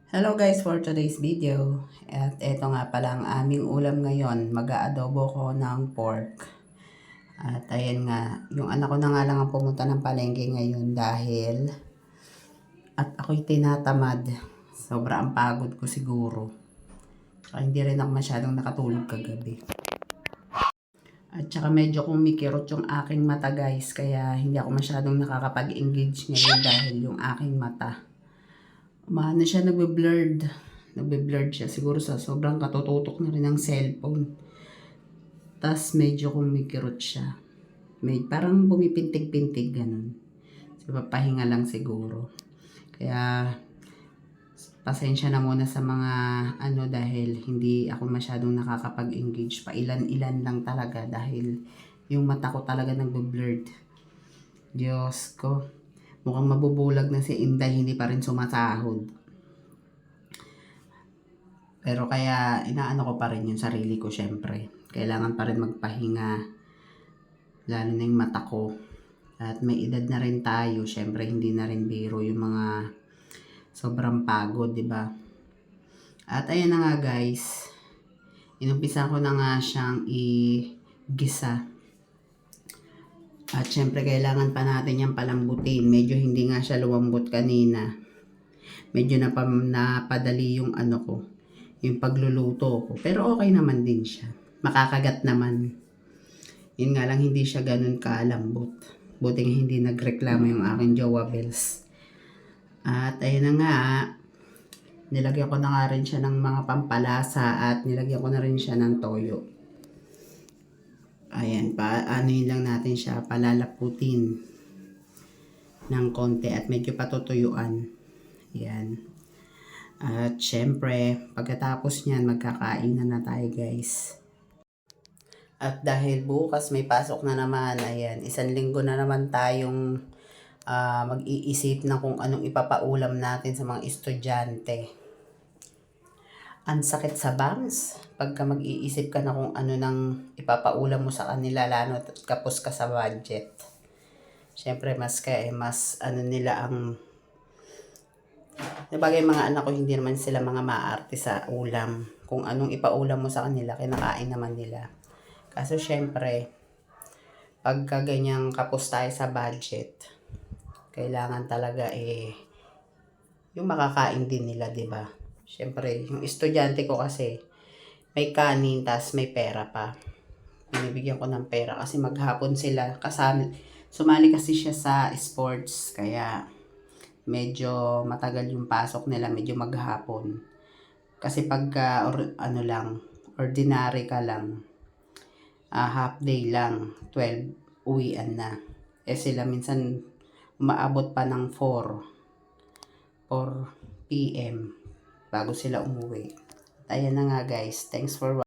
Hello guys, for today's video. At ito nga pala ang aming ulam ngayon. Mag-aadobo ko ng pork. At ayan nga, yung anak ko na nga lang ang pumunta ng palengke ngayon dahil at ako'y tinatamad. Sobra ang pagod ko siguro. Saka hindi rin ako masyadong nakatulog kagabi. At saka medyo kumikirot yung aking mata guys, kaya hindi ako masyadong nakakapag-engage ngayon dahil yung aking mata. Maano siya, nagbe-blurred siya siguro sa sobrang katututok na rin ng cellphone. Tas medyo kumikirot siya. Parang pumipintig-pintig ganun. So, papahinga lang siguro. Kaya pasensya na muna sa mga dahil hindi ako masyadong nakakapag-engage. Ilan lang talaga dahil yung mata ko talaga nagbe-blurred. Diyos ko. Mukhang mabubulag na si Inday, hindi pa rin sumasahod. Pero kaya inaano ko pa rin yung sarili ko syempre. Kailangan pa rin magpahinga. Lalo na yung mata ko. At may edad na rin tayo. Syempre hindi na rin biro yung mga sobrang pagod, di ba? At ayan na nga guys. Inumpisa ko na nga siyang i-gisa. At syempre kailangan pa natin yung palambutin. Medyo hindi nga siya lumambot kanina. Medyo napadali yung yung pagluluto ko. Pero okay naman din siya. Makakagat naman. Yun nga lang hindi siya ganun kalambot. Buti nga hindi nagreklamo yung aking jowa bells. At ayun na nga. Nilagyan ko na nga rin siya ng mga pampalasa at nilagyan ko na rin siya ng toyo. Ayan, yun lang natin siya, palalaputin ng konti at medyo patutuyuan. Ayan. At syempre, pagkatapos niyan, magkakainan na tayo guys. At dahil bukas may pasok na naman, ayan, 1 linggo na naman tayong mag-iisip na kung anong ipapaulam natin sa mga estudyante. Ang sakit sa bangs pagka mag-iisip ka na kung ano nang ipapaulam mo sa kanila, lalo at kapos ka sa budget. Siyempre mas nila ang bagay, mga anak ko hindi naman sila mga maarte sa ulam. Kung anong ipaulam mo sa kanila, kinakain naman nila. Kaso syempre pagka ganyang kapos tayo sa budget, kailangan talaga yung makakain din nila, 'di ba? Siyempre, yung estudyante ko kasi, may kanin, tas may pera pa. Binibigyan ko ng pera kasi maghapon sila. Sumali kasi siya sa sports, kaya medyo matagal yung pasok nila, medyo maghapon. Kasi pagka, ordinary ka lang, half day lang, 12, uwian na. Sila minsan, umaabot pa ng 4 p.m. bago sila umuwi. Ayan na nga guys. Thanks for watching.